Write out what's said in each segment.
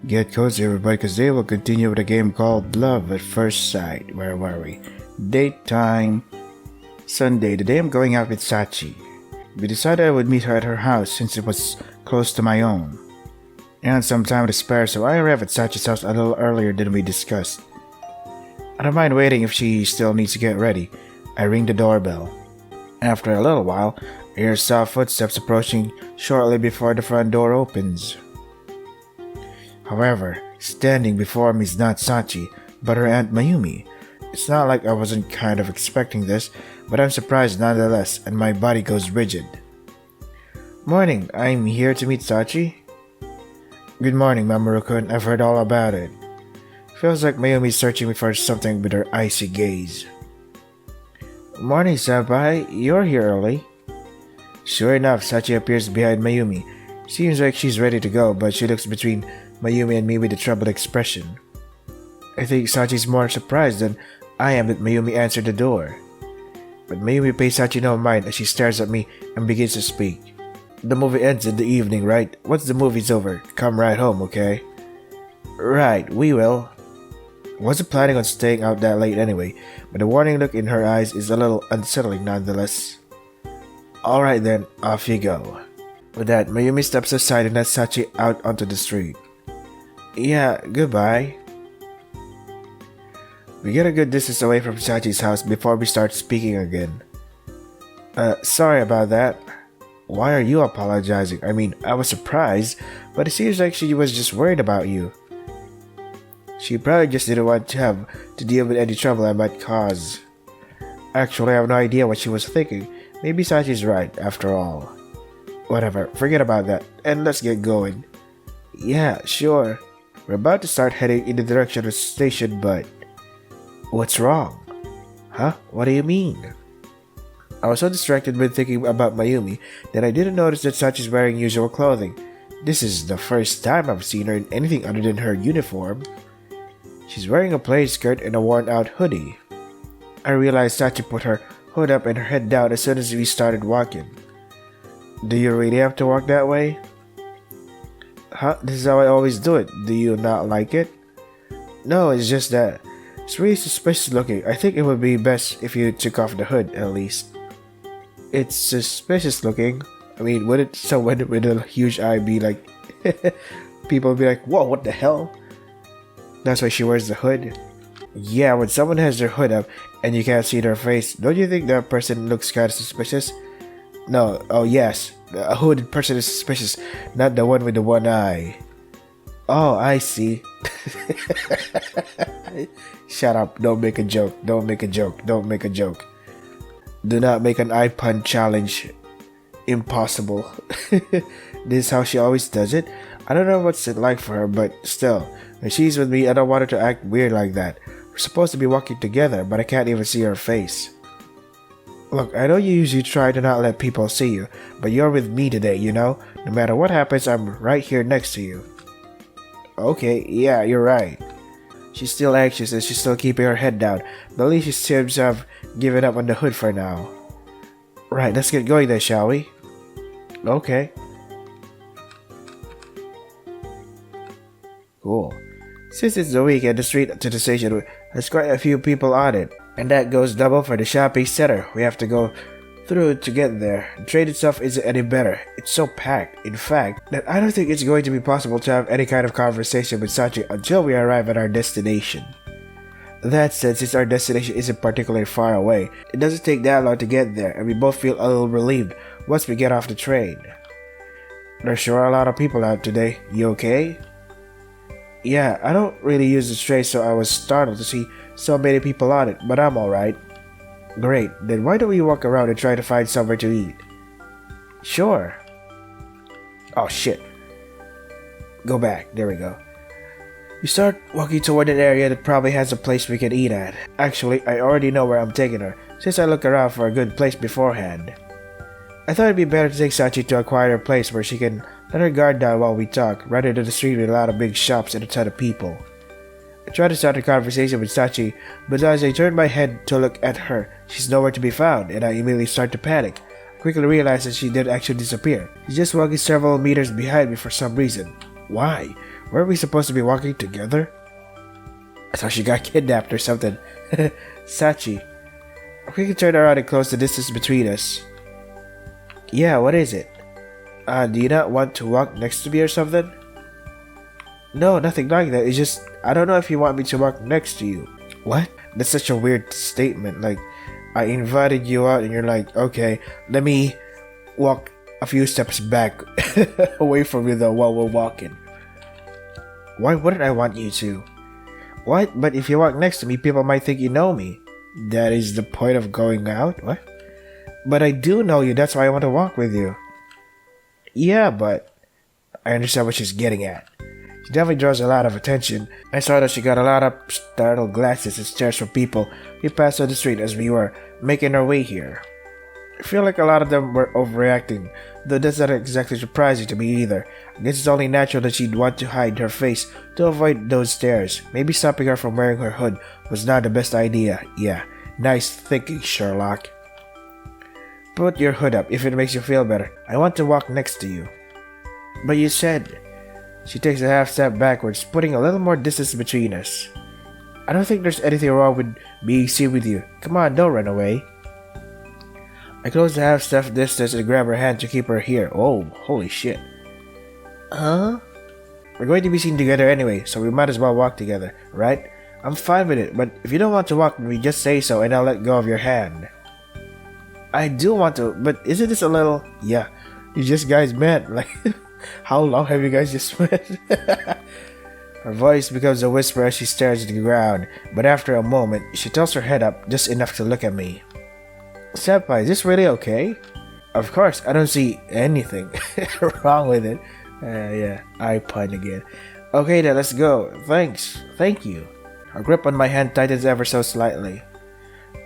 Get cozy everybody, because they will continue with a game called Love at First Sight. Where were we? Date time. Sunday, the day I'm going out with Sachi. We decided I would meet her at her house since it was close to my own. And some time to spare, so I arrived at Sachi's house a little earlier than we discussed. I don't mind waiting if she still needs to get ready. I ring the doorbell. After a little while, I hear soft footsteps approaching shortly before the front door opens. However, standing before me is not Sachi, but her Aunt Mayumi. It's not like I wasn't kind of expecting this, but I'm surprised nonetheless, and my body goes rigid. Morning, I'm here to meet Sachi. Good morning, Mamoru-kun. I've heard all about it. Feels like Mayumi's searching me for something with her icy gaze. Morning, senpai. You're here early. Sure enough, Sachi appears behind Mayumi. Seems like she's ready to go, but she looks between Mayumi and me with a troubled expression. I think Sachi's more surprised than I am that Mayumi answered the door. But Mayumi pays Sachi no mind as she stares at me and begins to speak. The movie ends in the evening, right? Once the movie's over, come right home, okay? Right, we will. Wasn't planning on staying out that late anyway, but the warning look in her eyes is a little unsettling nonetheless. Alright then, off you go. With that, Mayumi steps aside and lets Sachi out onto the street. Yeah, goodbye. We get a good distance away from Sachi's house before we start speaking again. Sorry about that. Why are you apologizing? I mean, I was surprised, but it seems like she was just worried about you. She probably just didn't want to have to deal with any trouble I might cause. Actually, I have no idea what she was thinking. Maybe Sachi's right, after all. Whatever, forget about that, and let's get going. Yeah, sure. We're about to start heading in the direction of the station, but... What's wrong? Huh? What do you mean? I was so distracted with thinking about Mayumi that I didn't notice that Sachi's wearing usual clothing. This is the first time I've seen her in anything other than her uniform. She's wearing a plain skirt and a worn-out hoodie. I realized Sachi put her hood up and her head down as soon as we started walking. Do you really have to walk that way? Huh? This is how I always do it. Do you not like it? No, it's just that it's really suspicious looking. I think it would be best if you took off the hood, at least. It's suspicious looking. I mean, wouldn't someone with a huge eye be like... People would be like, whoa, what the hell? That's why she wears the hood. Yeah, when someone has their hood up and you can't see their face, don't you think that person looks kind of suspicious? No, oh yes, a hooded person is suspicious, not the one with the one eye. Oh, I see. Shut up, don't make a joke, don't make a joke, don't make a joke. Do not make an eye pun challenge impossible. This is how she always does it. I don't know what's it like for her, but still, when she's with me, I don't want her to act weird like that. We're supposed to be walking together, but I can't even see her face. Look, I know you usually try to not let people see you, but you're with me today, you know? No matter what happens, I'm right here next to you. Okay, yeah, you're right. She's still anxious and she's still keeping her head down, but at least she seems to have given up on the hood for now. Right, let's get going then, shall we? Okay. Cool. Since it's the weekend, the street to the station has quite a few people on it, and that goes double for the shopping center we have to go through to get there. The train itself isn't any better. It's so packed, in fact, that I don't think it's going to be possible to have any kind of conversation with Sachi until we arrive at our destination. That said, since our destination isn't particularly far away, it doesn't take that long to get there, and we both feel a little relieved once we get off the train. There's sure a lot of people out today. You okay? Yeah, I don't really use the train, so I was startled to see so many people on it, but I'm alright. Great, then why don't we walk around and try to find somewhere to eat? Sure. Oh shit. Go back, there we go. We start walking toward an area that probably has a place we can eat at. Actually, I already know where I'm taking her, since I look around for a good place beforehand. I thought it'd be better to take Sachi to a quieter place where she can let her guard down while we talk, rather than the street with a lot of big shops and a ton of people. I try to start a conversation with Sachi, but as I turn my head to look at her, she's nowhere to be found, and I immediately start to panic. I quickly realize that she did actually disappear. She's just walking several meters behind me for some reason. Why? Were we supposed to be walking together? I thought she got kidnapped or something. Sachi, we can turn around and close the distance between us. Yeah, what is it? Do you not want to walk next to me or something? No, nothing like that. It's just, I don't know if you want me to walk next to you. What? That's such a weird statement. Like, I invited you out and you're like, okay, let me walk a few steps back away from you though while we're walking. Why wouldn't I want you to? What? But if you walk next to me, people might think you know me. That is the point of going out? What? But I do know you, that's why I want to walk with you. Yeah, but I understand what she's getting at. She definitely draws a lot of attention. I saw that she got a lot of startled glances and stares from people we passed on the street as we were making our way here. I feel like a lot of them were overreacting, though that's not exactly surprising to me either. I guess it's only natural that she'd want to hide her face to avoid those stares. Maybe stopping her from wearing her hood was not the best idea. Yeah, nice thinking, Sherlock. Put your hood up if it makes you feel better. I want to walk next to you. But you said... She takes a half step backwards, putting a little more distance between us. I don't think there's anything wrong with being seen with you. Come on, don't run away. I close the half step distance and grab her hand to keep her here. Oh, holy shit. Huh? We're going to be seen together anyway, so we might as well walk together, right? I'm fine with it, but if you don't want to walk with me, just say so and I'll let go of your hand. I do want to, but isn't this a little... Yeah, you just guys met, like... How long have you guys just met? Her voice becomes a whisper as she stares at the ground, but after a moment, she tilts her head up just enough to look at me. Senpai, is this really okay? Of course, I don't see anything wrong with it. Yeah, I pun again. Okay then, let's go. Thanks. Thank you. Her grip on my hand tightens ever so slightly.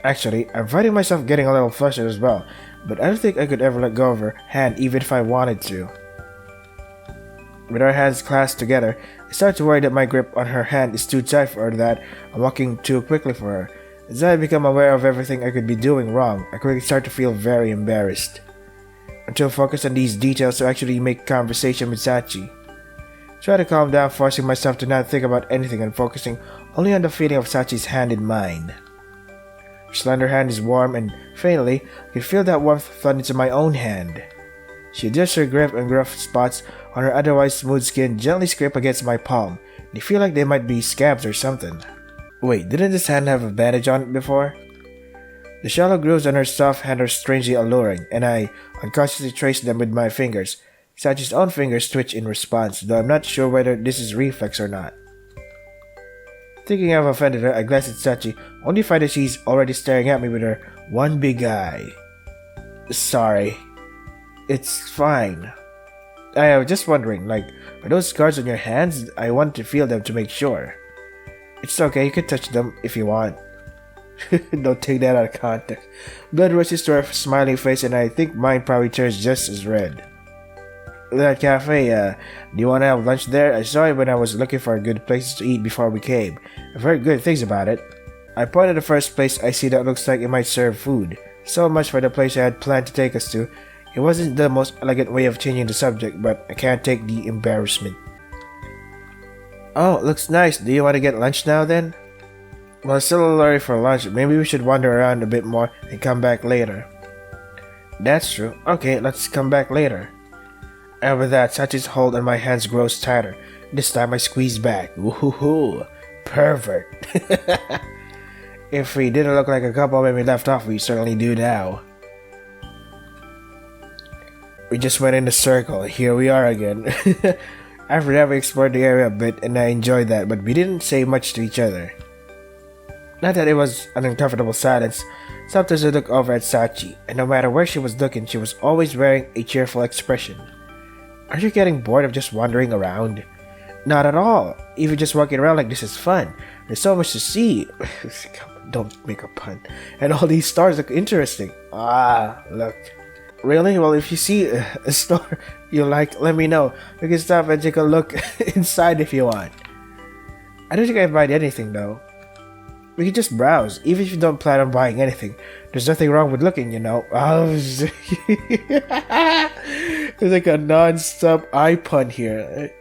Actually, I'm finding myself getting a little flustered as well, but I don't think I could ever let go of her hand even if I wanted to. With our hands clasped together, I start to worry that my grip on her hand is too tight for her, that I'm walking too quickly for her. As I become aware of everything I could be doing wrong, I quickly start to feel very embarrassed. I'm too focused on these details to actually make conversation with Sachi. Try to calm down, forcing myself to not think about anything and focusing only on the feeling of Sachi's hand in mine. Her slender hand is warm and, faintly, I can feel that warmth flood into my own hand. She adjusts her grip and gruff spots on her otherwise smooth skin gently scrape against my palm. They feel like they might be scabs or something. Wait, didn't this hand have a bandage on it before? The shallow grooves on her soft hand are strangely alluring, and I unconsciously trace them with my fingers. Sachi's own fingers twitch in response, though I'm not sure whether this is reflex or not. Thinking I've offended her, I glance at Sachi, only to find that she's already staring at me with her one big eye. Sorry. It's fine. I was just wondering, like, are those scars on your hands? I want to feel them to make sure. It's okay, you can touch them if you want. Don't take that out of context. Blood rushes to her smiling face and I think mine probably turns just as red. That cafe, do you want to have lunch there? I saw it when I was looking for good places to eat before we came. I've heard good things about it. I point at the first place I see that looks like it might serve food. So much for the place I had planned to take us to. It wasn't the most elegant way of changing the subject, but I can't take the embarrassment. Oh, it looks nice. Do you want to get lunch now then? Well, it's still a little early for lunch. Maybe we should wander around a bit more and come back later. That's true. Okay, let's come back later. And with that, Sachi's hold on my hands grows tighter. This time I squeeze back. Woohoo! Pervert. If we didn't look like a couple when we left off, we certainly do now. We just went in a circle. Here we are again. After that, we explored the area a bit, and I enjoyed that, but we didn't say much to each other. Not that it was an uncomfortable silence. Sometimes I looked over at Sachi, and no matter where she was looking, she was always wearing a cheerful expression. Are you getting bored of just wandering around? Not at all. Even just walking around like this is fun. There's so much to see. Don't make a pun. And all these stars look interesting. Look. Really? Well, if you see a store you like, let me know. We can stop and take a look inside if you want. I don't think I mind anything though. We can just browse, even if you don't plan on buying anything. There's nothing wrong with looking, you know. There's like a non-stop eye pun here.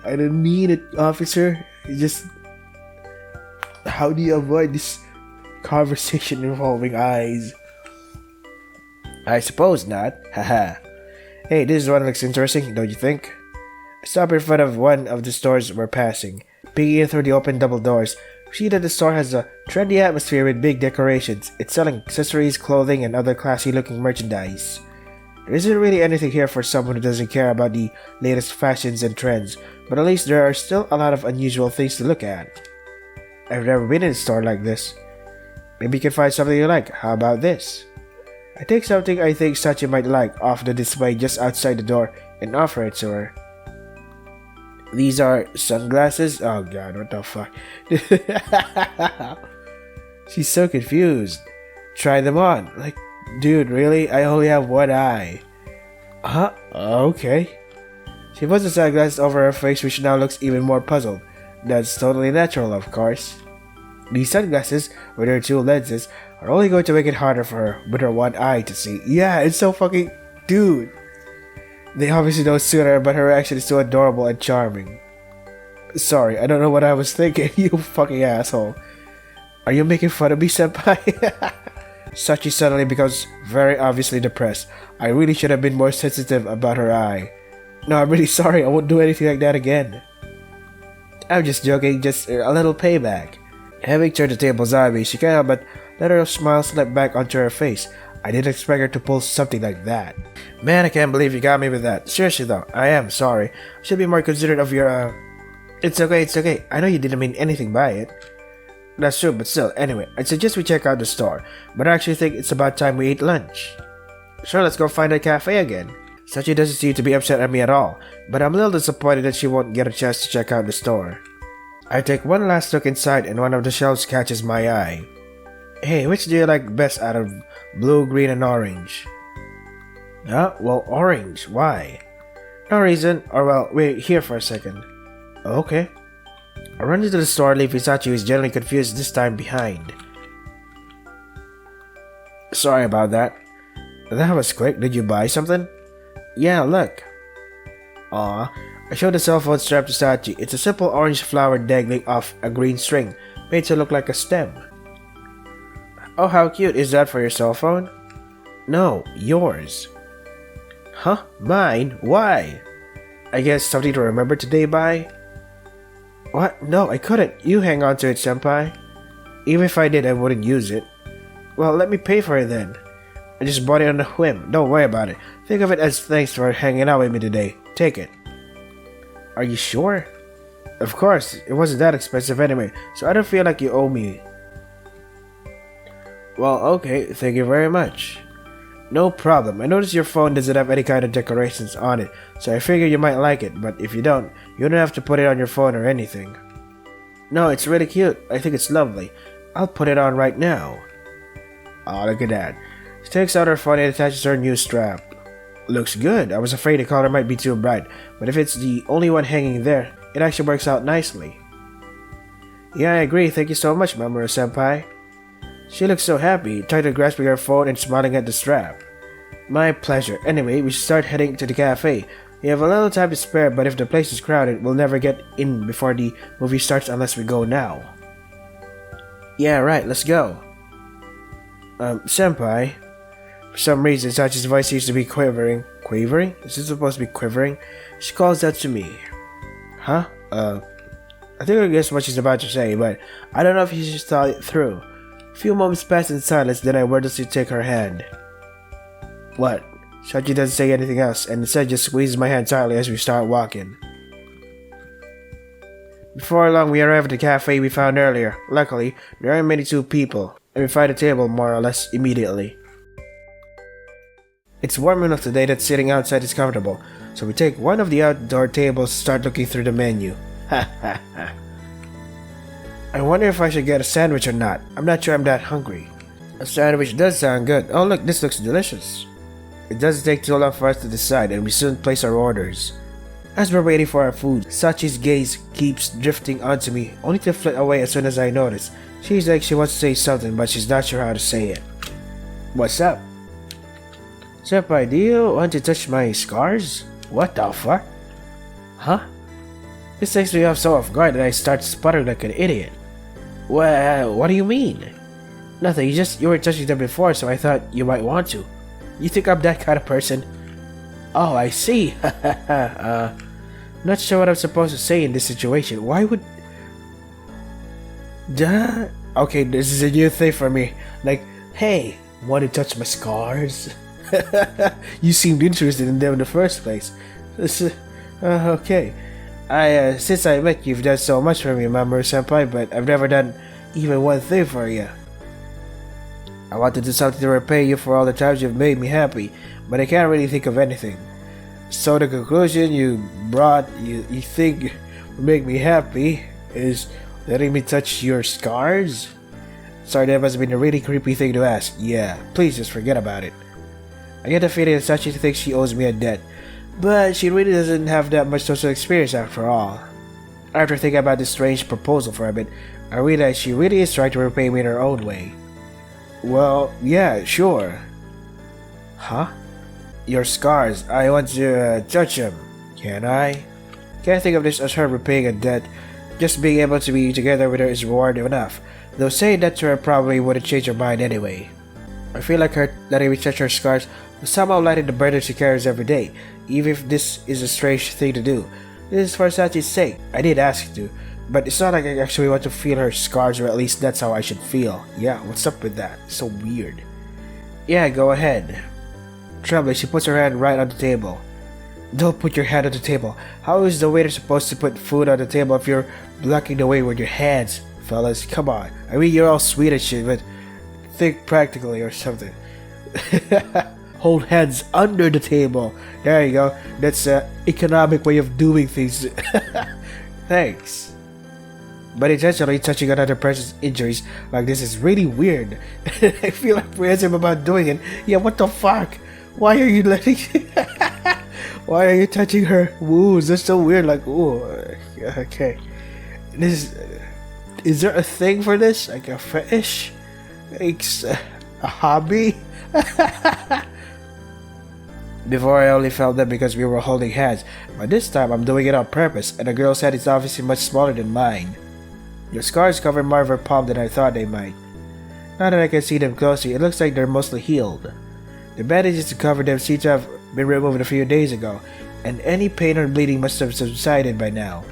I don't mean it, officer. It's just, how do you avoid this conversation involving eyes? I suppose not. Haha. Hey, this one looks interesting, don't you think? I stopped in front of one of the stores we're passing. Peeking in through the open double doors, we see that the store has a trendy atmosphere with big decorations. It's selling accessories, clothing, and other classy-looking merchandise. There isn't really anything here for someone who doesn't care about the latest fashions and trends, but at least there are still a lot of unusual things to look at. I've never been in a store like this. Maybe you can find something you like. How about this? I take something I think Sachi might like off the display just outside the door and offer it to her. These are sunglasses? Oh god, what the fuck? She's so confused. Try them on. Like, dude, really? I only have one eye. Huh? Okay. She puts the sunglasses over her face, which now looks even more puzzled. That's totally natural, of course. These sunglasses, with their two lenses, are only going to make it harder for her with her one eye to see. Yeah, it's so fucking... Dude. They obviously don't suit her, but her reaction is so adorable and charming. Sorry, I don't know what I was thinking, you fucking asshole. Are you making fun of me, senpai? Sachi suddenly becomes very obviously depressed. I really should have been more sensitive about her eye. No, I'm really sorry, I won't do anything like that again. I'm just joking, just a little payback. Having turned the tables on me, she can't help but let her smile slip back onto her face. I didn't expect her to pull something like that. Man, I can't believe you got me with that. Seriously though, I am sorry. I should be more considerate of your, It's okay. I know you didn't mean anything by it. That's true, but still, anyway, I'd suggest we check out the store. But I actually think it's about time we eat lunch. Sure, let's go find a cafe again. Sachi doesn't seem to be upset at me at all, but I'm a little disappointed that she won't get a chance to check out the store. I take one last look inside and one of the shelves catches my eye. Hey, which do you like best out of blue, green, and orange? Huh? Well, orange. Why? No reason. Or well, wait here for a second. Okay. I run into the store, leaving Sachi, who is generally confused this time, behind. Sorry about that. That was quick. Did you buy something? Yeah, look. Aw. I showed the cell phone strap to Sachi. It's a simple orange flower dangling off a green string, made to look like a stem. Oh, how cute. Is that for your cell phone? No, yours. Huh? Mine? Why? I guess something to remember today by? What? No, I couldn't. You hang on to it, senpai. Even if I did, I wouldn't use it. Well, let me pay for it then. I just bought it on a whim. Don't worry about it. Think of it as thanks for hanging out with me today. Take it. Are you sure? Of course. It wasn't that expensive anyway, so I don't feel like you owe me. Well, okay. Thank you very much. No problem. I noticed your phone doesn't have any kind of decorations on it, so I figured you might like it, but if you don't, you don't have to put it on your phone or anything. No, it's really cute. I think it's lovely. I'll put it on right now. Oh, look at that. She takes out her phone and attaches her new strap. Looks good. I was afraid the color might be too bright, but if it's the only one hanging there, it actually works out nicely. Yeah, I agree. Thank you so much, Mamoru-senpai. She looks so happy, tightly grasping her phone and smiling at the strap. My pleasure. Anyway, we should start heading to the cafe. We have a little time to spare, but if the place is crowded, we'll never get in before the movie starts unless we go now. Yeah, right, let's go. Senpai. For some reason, Sachi's voice seems to be quivering. Quavering? Is it supposed to be quivering? She calls out to me. Huh? I think I guessed what she's about to say, but I don't know if she just thought it through. A few moments pass in silence, then I wordlessly take her hand. What? Sachi doesn't say anything else, and instead just squeezes my hand tightly as we start walking. Before long, we arrive at the cafe we found earlier. Luckily, there aren't many people, and we find a table more or less immediately. It's warm enough today that sitting outside is comfortable, so we take one of the outdoor tables and start looking through the menu. Ha ha ha. I wonder if I should get a sandwich or not. I'm not sure I'm that hungry. A sandwich does sound good. Oh look, this looks delicious. It doesn't take too long for us to decide, and we soon place our orders. As we're waiting for our food, Sachi's gaze keeps drifting onto me, only to flit away as soon as I notice. She's like she wants to say something, but she's not sure how to say it. What's up? Senpai, do you want to touch my scars? What the fuck? Huh? This takes me off so off guard that I start sputtering like an idiot. Well, what do you mean? Nothing, you were touching them before, so I thought you might want to. You think I'm that kind of person? Oh, I see. Not sure what I'm supposed to say in this situation. Why would... Duh. Okay, this is a new thing for me. Like, hey, want to touch my scars? You seemed interested in them in the first place. Okay. Since I met you, you've done so much for me, Mamoru-senpai, but I've never done even one thing for you. I want to do something to repay you for all the times you've made me happy, but I can't really think of anything. So the conclusion you think will make me happy is letting me touch your scars? Sorry, that must have been a really creepy thing to ask. Yeah, please just forget about it. I get the feeling that Sachi thinks she owes me a debt, but she really doesn't have that much social experience after all. After thinking about this strange proposal for a bit, I realize she really is trying to repay me in her own way. Well, yeah, sure. Huh? Your scars, I want to touch them. Can I? Can't think of this as her repaying a debt. Just being able to be together with her is reward enough, though saying that to her probably wouldn't change her mind anyway. I feel like her letting me touch her scars will somehow lighten the burden she carries every day, even if this is a strange thing to do. This is for Sachi's sake. I did ask to, but it's not like I actually want to feel her scars, or at least that's how I should feel. Yeah, what's up with that? It's so weird. Yeah, go ahead. Trembling, she puts her hand right on the table. Don't put your hand on the table. How is the waiter supposed to put food on the table if you're blocking the way with your hands? Fellas, come on. I mean, you're all sweet and shit, but think practically or something. Hold hands under the table. There you go. That's an economic way of doing things. Thanks. But intentionally touching another person's injuries like this is really weird. I feel apprehensive about doing it. Yeah, what the fuck? Why are you letting... Why are you touching her wounds? That's so weird. Like, ooh, okay. Is there a thing for this? Like a fetish? Like a hobby? Before I only felt that because we were holding hands, but this time I'm doing it on purpose, and the girl's head is obviously much smaller than mine. Your scars cover more of her palm than I thought they might. Now that I can see them closely, it looks like they're mostly healed. The bandages to cover them seem to have been removed a few days ago, and any pain or bleeding must have subsided by now.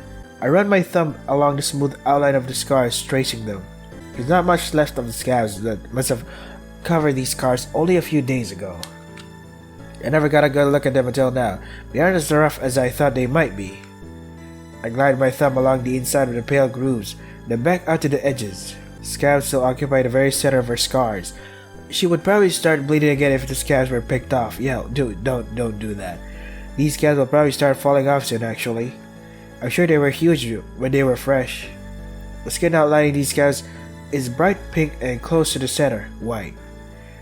I run my thumb along the smooth outline of the scars, tracing them. There's not much left of the scabs that must have covered these scars only a few days ago. I never got a good look at them until now. They aren't as rough as I thought they might be. I glide my thumb along the inside of the pale grooves, then back out to the edges. Scabs still occupy the very center of her scars. She would probably start bleeding again if the scabs were picked off. Yeah, don't do that. These scabs will probably start falling off soon, actually. I'm sure they were huge when they were fresh. The skin outlining these scabs is bright pink and close to the center, white.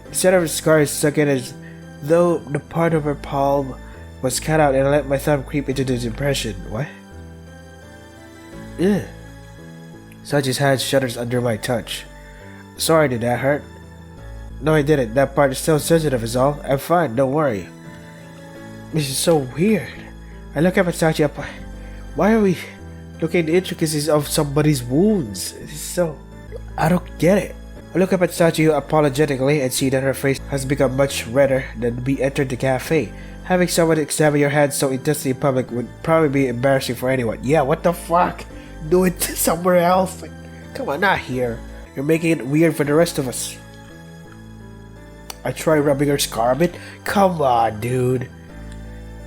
The center of the scar is stuck in as though the part of her palm was cut out, and I let my thumb creep into this impression. What? Ugh. Sachi's hand shudders under my touch. Sorry, did that hurt? No, I didn't. That part is still sensitive is all. I'm fine, don't worry. This is so weird. I look up at Sachi. Why are we looking at the intricacies of somebody's wounds? This is so... I don't get it. I look up at Sachi apologetically and see that her face has become much redder than we entered the cafe. Having someone examine your hands so intensely in public would probably be embarrassing for anyone. Yeah, what the fuck? Do it somewhere else. Like, come on, not here. You're making it weird for the rest of us. I try rubbing her scar a bit. Come on, dude.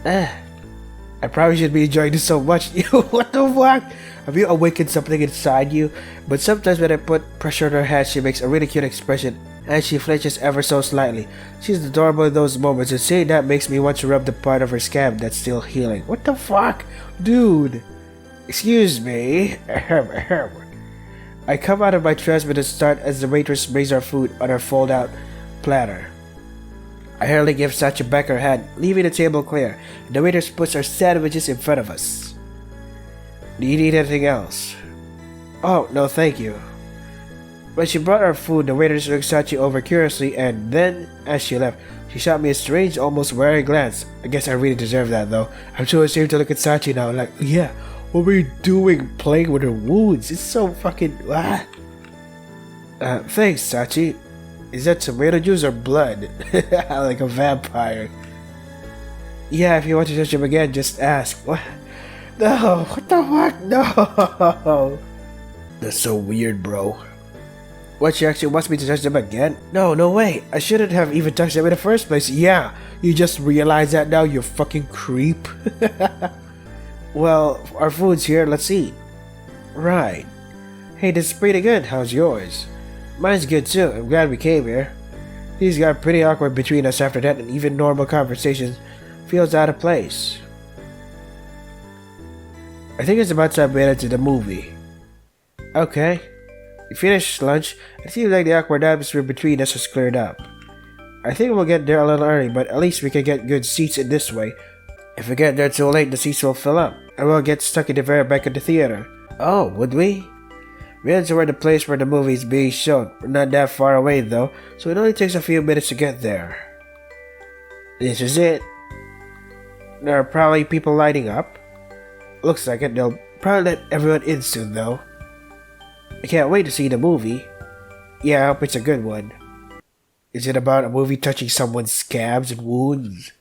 I probably should be enjoying this so much. What the fuck? Have you awakened something inside you? But sometimes when I put pressure on her hand, she makes a really cute expression and she flinches ever so slightly. She's adorable in those moments, and saying that makes me want to rub the part of her scab that's still healing. What the fuck? Dude. Excuse me. I come out of my trance with a start as the waitress brings our food on our fold-out platter. I hurriedly give Sachi back her hand, leaving the table clear, and the waiter puts our sandwiches in front of us. Do you need anything else? Oh, no thank you. When she brought our food, the waiter looked Sachi over curiously, and then, as she left, she shot me a strange, almost wary glance. I guess I really deserve that though. I'm too ashamed to look at Sachi now, like, yeah, What were you doing playing with her wounds? It's so fucking... Thanks, Sachi. Is that tomato juice or blood? Like a vampire. Yeah, if you want to touch him again, just ask. What? No, what the fuck? No! That's so weird, bro. What, she actually wants me to touch them again? No, no way. I shouldn't have even touched them in the first place. Yeah, you just realize that now, you fucking creep. Well, our food's here, let's eat. Right. Hey, this is pretty good. How's yours? Mine's good too. I'm glad we came here. Things got pretty awkward between us after that, and even normal conversations feels out of place. I think it's about time we head to the movie. Okay. We finished lunch. It seems like the awkward atmosphere between us has cleared up. I think we'll get there a little early, but at least we can get good seats in this way. If we get there too late, the seats will fill up, and we'll get stuck in the very back of the theater. Oh, would we? We head toward the place where the movie is being shown. We're not that far away though, so it only takes a few minutes to get there. This is it. There are probably people lining up. Looks like it. They'll probably let everyone in soon though. I can't wait to see the movie. Yeah, I hope it's a good one. Is it about a movie touching someone's scabs and wounds?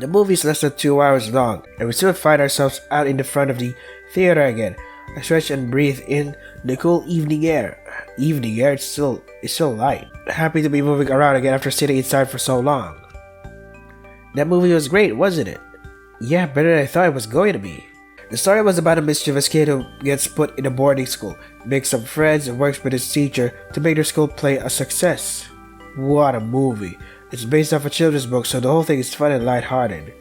The movie's less than 2 hours long, and we soon find ourselves out in the front of the theater again. I stretch and breathe in the cool evening air. Evening air, it's so light. Happy to be moving around again after sitting inside for so long. That movie was great, wasn't it? Yeah, better than I thought it was going to be. The story was about a mischievous kid who gets put in a boarding school, makes some friends, and works with his teacher to make their school play a success. What a movie. It's based off a children's book, so the whole thing is fun and lighthearted.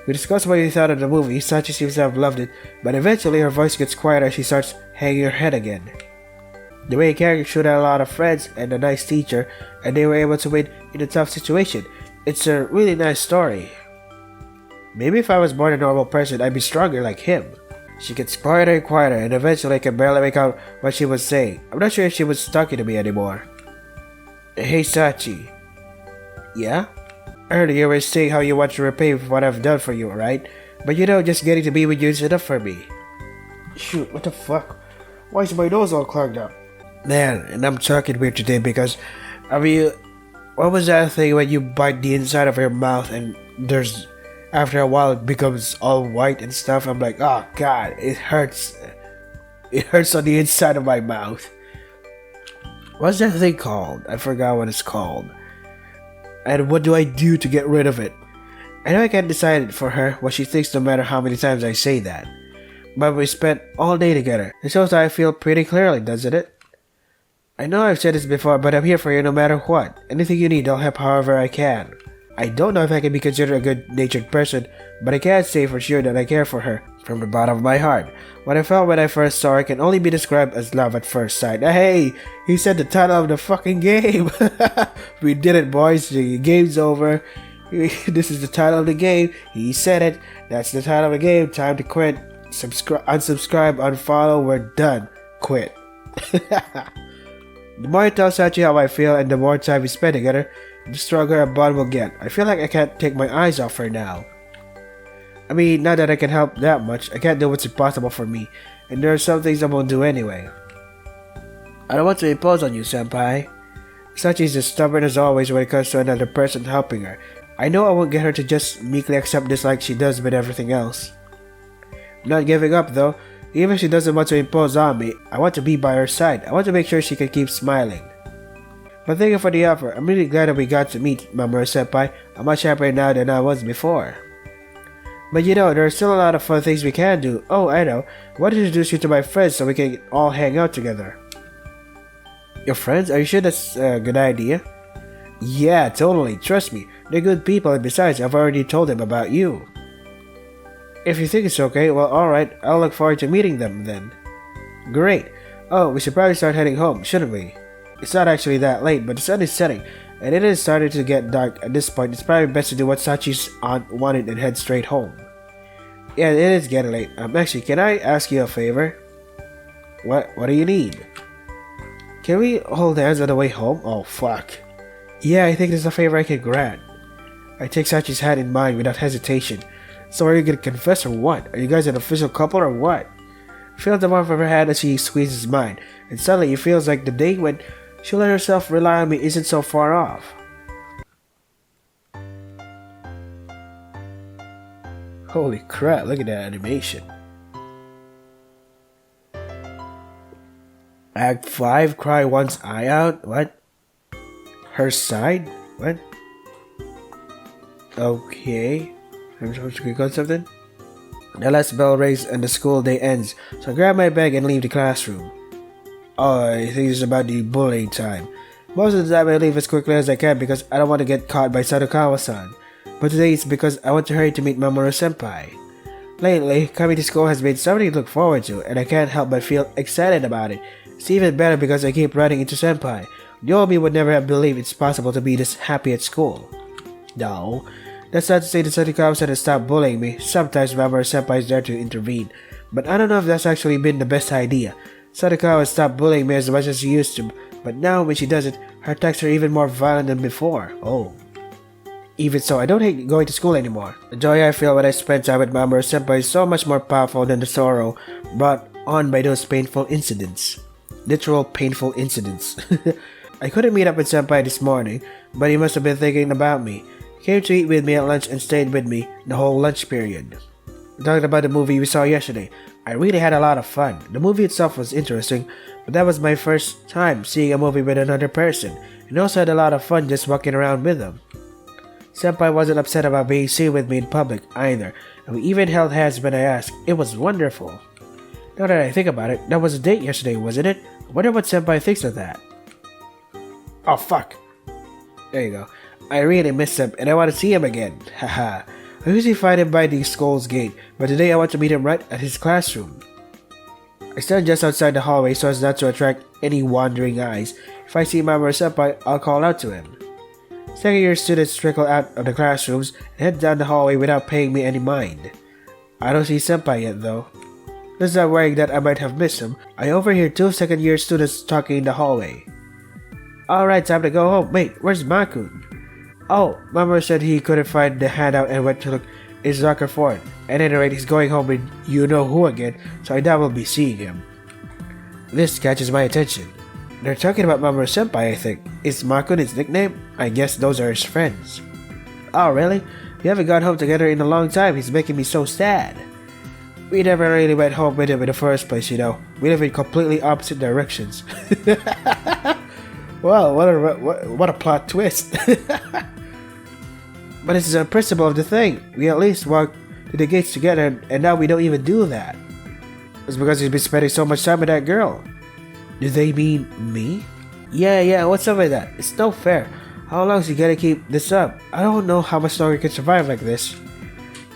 We discussed what we thought of the movie. Sachi seems to have loved it, but eventually her voice gets quieter as she starts hanging her head again. The main character should have a lot of friends and a nice teacher, and they were able to win in a tough situation. It's a really nice story. Maybe if I was born a normal person, I'd be stronger like him. She gets quieter and quieter, and eventually I can barely make out what she was saying. I'm not sure if she was talking to me anymore. Hey Sachi. Yeah? Earlier you were saying how you want to repay for what I've done for you, right? But you know, just getting to be with you is enough for me. Shoot, what the fuck? Why is my nose all clogged up? Man, and I'm talking weird today because, what was that thing when you bite the inside of your mouth and after a while it becomes all white and stuff? I'm like, oh god, it hurts. It hurts on the inside of my mouth. What's that thing called? I forgot what it's called. And what do I do to get rid of it? I know I can't decide for her what she thinks no matter how many times I say that. But we spent all day together. It shows that I feel pretty clearly, doesn't it? I know I've said this before, but I'm here for you no matter what. Anything you need, I'll help however I can. I don't know if I can be considered a good-natured person, but I can say for sure that I care for her, from the bottom of my heart. What I felt when I first saw her can only be described as love at first sight. Hey, he said the title of the fucking game! We did it, boys. The game's over. This is the title of the game. He said it. That's the title of the game. Time to quit. Unsubscribe, unfollow. We're done. Quit. The more I tell Sachi how I feel and the more time we spend together, the stronger our bond will get. I feel like I can't take my eyes off her now. I mean, not that I can help that much. I can't do what's impossible for me, and there are some things I won't do anyway. I don't want to impose on you, senpai. Sachi is as stubborn as always when it comes to another person helping her. I know I won't get her to just meekly accept this like she does with everything else. I'm not giving up though. Even if she doesn't want to impose on me, I want to be by her side. I want to make sure she can keep smiling. But thank you for the offer. I'm really glad that we got to meet, Mamoru-senpai. I'm much happier now than I was before. But you know, there are still a lot of fun things we can do. Oh, I know. I want to introduce you to my friends so we can all hang out together. Your friends? Are you sure that's a good idea? Yeah, totally. Trust me. They're good people, and besides, I've already told them about you. If you think it's okay, well, alright. I'll look forward to meeting them then. Great. Oh, we should probably start heading home, shouldn't we? It's not actually that late, but the sun is setting, and it is starting to get dark. At this point, it's probably best to do what Sachi's aunt wanted and head straight home. Yeah, it is getting late. Actually, can I ask you a favor? What do you need? Can we hold hands on the way home? Oh, fuck. Yeah, I think this is a favor I can grant. I take Sachi's hand in mine without hesitation. So are you gonna confess or what? Are you guys an official couple or what? Feel the warmth of her hand as she squeezes mine, and suddenly it feels like the day when she let herself rely on me isn't so far off. Holy crap, look at that animation. Act 5, cry one's eye out? What? Her side? What? Okay. I'm supposed to click on something? The last bell rings and the school day ends, so I grab my bag and leave the classroom. Oh, I think it's about the bullying time. Most of the time I leave as quickly as I can because I don't want to get caught by Sadokawa-san. But today it's because I want to hurry to meet Mamoru-senpai. Lately, coming to school has been something to look forward to, and I can't help but feel excited about it. It's even better because I keep running into senpai. The old me would never have believed it's possible to be this happy at school. No, that's not to say that Sadokawa-san has stopped bullying me. Sometimes Mamoru-senpai is there to intervene, but I don't know if that's actually been the best idea. Sadokawa stopped bullying me as much as she used to, but now when she does it, her attacks are even more violent than before. Oh. Even so, I don't hate going to school anymore. The joy I feel when I spend time with Mamoru-senpai is so much more powerful than the sorrow brought on by those painful incidents. Literal painful incidents. I couldn't meet up with senpai this morning, but he must have been thinking about me. He came to eat with me at lunch and stayed with me the whole lunch period. Talking about the movie we saw yesterday, I really had a lot of fun. The movie itself was interesting, but that was my first time seeing a movie with another person, and also had a lot of fun just walking around with him. Senpai wasn't upset about being seen with me in public either, and we even held hands when I asked. It was wonderful. Now that I think about it, that was a date yesterday, wasn't it? I wonder what Senpai thinks of that. Oh fuck. There you go. I really miss him and I want to see him again. Haha. I usually find him by the school's gate, but today I want to meet him right at his classroom. I stand just outside the hallway so as not to attract any wandering eyes. If I see Mamoru-senpai, I'll call out to him. Second year students trickle out of the classrooms and head down the hallway without paying me any mind. I don't see senpai yet though. Just not worrying that I might have missed him, I overhear two second year students talking in the hallway. Alright, time to go home. Wait, where's Makun? Oh, Mamoru said he couldn't find the handout and went to look in his locker for it. At any rate, he's going home with you-know-who again, so I doubt we'll be seeing him. This catches my attention. They're talking about Mamoru-senpai, I think. Is Makun his nickname? I guess those are his friends. Oh, really? We haven't gone home together in a long time. He's making me so sad. We never really went home with him in the first place, you know. We live in completely opposite directions. Wow, what a plot twist. But it's the principle of the thing. We at least walked to the gates together, and now we don't even do that. It's because he's been spending so much time with that girl. Do they mean me? Yeah, what's up with that? It's no fair. How long is he gonna keep this up? I don't know how much longer he can survive like this.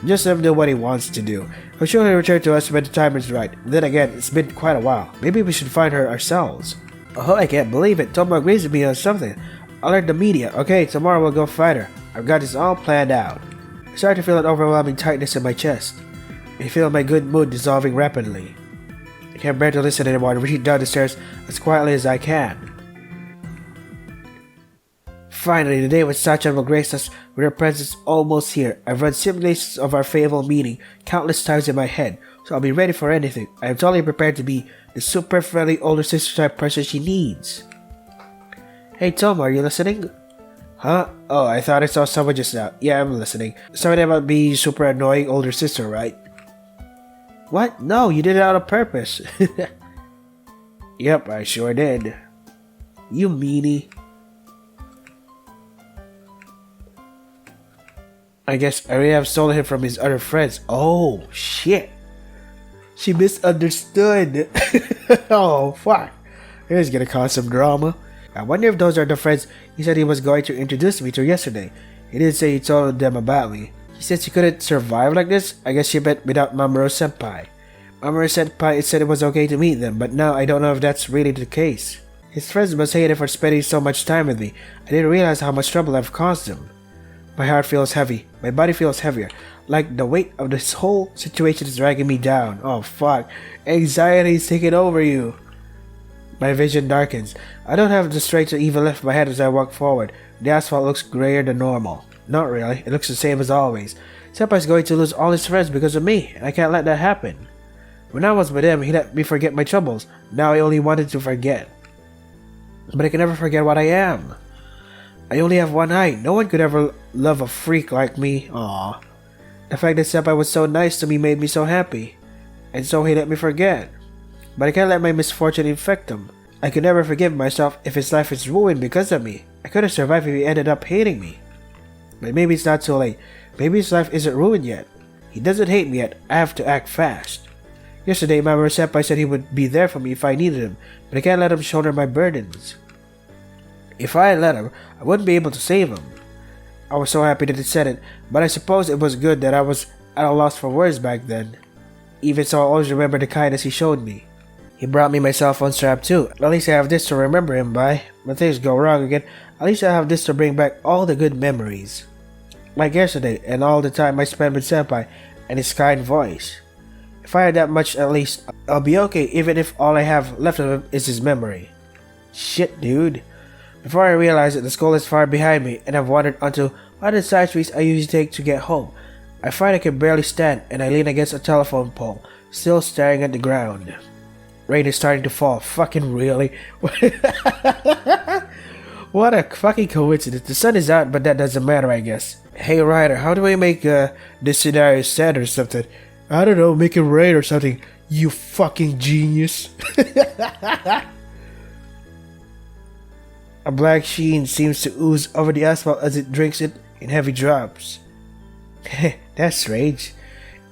Just let him do what he wants to do. I'm sure he'll return to us when the time is right. Then again, it's been quite a while. Maybe we should find her ourselves. Oh, I can't believe it. Tomo agrees with me on something. I'll alert the media. Okay, tomorrow we'll go find her. I've got this all planned out. I start to feel an overwhelming tightness in my chest. I feel my good mood dissolving rapidly. I can't bear to listen anymore and retreat down the stairs as quietly as I can. Finally, the day when Sachan will grace us with her presence almost here. I've run simulations of our fateful meeting countless times in my head, so I'll be ready for anything. I am totally prepared to be the super friendly older sister type person she needs. Hey Tom, are you listening? Huh? Oh, I thought I saw someone just now. Yeah, I'm listening. Something about being super annoying older sister, right? What? No, you did it out of purpose. Yep, I sure did. You meanie. I guess I really have stolen him from his other friends. Oh, shit. She misunderstood. Oh, fuck. This is gonna cause some drama. I wonder if those are the friends he said he was going to introduce me to yesterday. He didn't say he told them about me. He said she couldn't survive like this. I guess she meant without Mamoru-senpai. Mamoru-senpai said it was okay to meet them, but now I don't know if that's really the case. His friends must hate him for spending so much time with me. I didn't realize how much trouble I've caused him. My heart feels heavy. My body feels heavier. Like the weight of this whole situation is dragging me down. Oh fuck. Anxiety is taking over you. My vision darkens. I don't have the strength to even lift my head as I walk forward. The asphalt looks grayer than normal. Not really. It looks the same as always. Senpai's going to lose all his friends because of me, and I can't let that happen. When I was with him, he let me forget my troubles. Now I only wanted to forget. But I can never forget what I am. I only have one eye. No one could ever love a freak like me. Aww. The fact that Senpai was so nice to me made me so happy. And so he let me forget. But I can't let my misfortune infect him. I could never forgive myself if his life is ruined because of me. I couldn't survive if he ended up hating me. But maybe it's not too late. Maybe his life isn't ruined yet. He doesn't hate me yet. I have to act fast. Yesterday, my senpai said he would be there for me if I needed him, but I can't let him shoulder my burdens. If I had let him, I wouldn't be able to save him. I was so happy that he said it, but I suppose it was good that I was at a loss for words back then. Even so, I always remember the kindness he showed me. He brought me my cell phone strap too. At least I have this to remember him by. When things go wrong again, at least I have this to bring back all the good memories. Like yesterday, and all the time I spent with Senpai, and his kind voice. If I had that much, at least, I'll be okay, even if all I have left of him is his memory. Shit, dude. Before I realize it, the school is far behind me, and I've wandered onto one of the side streets I usually take to get home. I find I can barely stand, and I lean against a telephone pole, still staring at the ground. Rain is starting to fall. Fucking really? What a fucking coincidence. The sun is out, but that doesn't matter, I guess. Hey, Ryder, how do I make this scenario sad or something? I don't know, make it rain or something. You fucking genius. A black sheen seems to ooze over the asphalt as it drinks it in heavy drops. That's strange.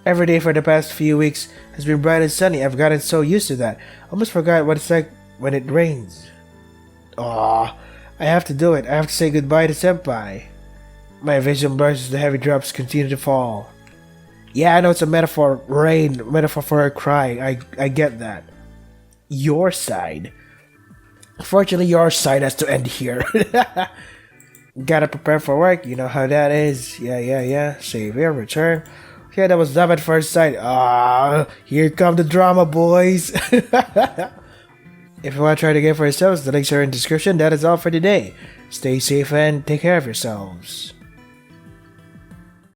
Every day for the past few weeks has been bright and sunny. I've gotten so used to that. I almost forgot what it's like when it rains. Aww, I have to do it. I have to say goodbye to Senpai. My vision blurs as the heavy drops continue to fall. Yeah, I know it's a metaphor, rain, metaphor for her crying. I get that. Your side. Fortunately, your side has to end here. Gotta prepare for work, you know how that is. Yeah. Save here, return. Yeah, that was love at first sight. Here come the drama, boys. If you want to try it again for yourselves, the links are in the description. That is all for today. Stay safe and take care of yourselves.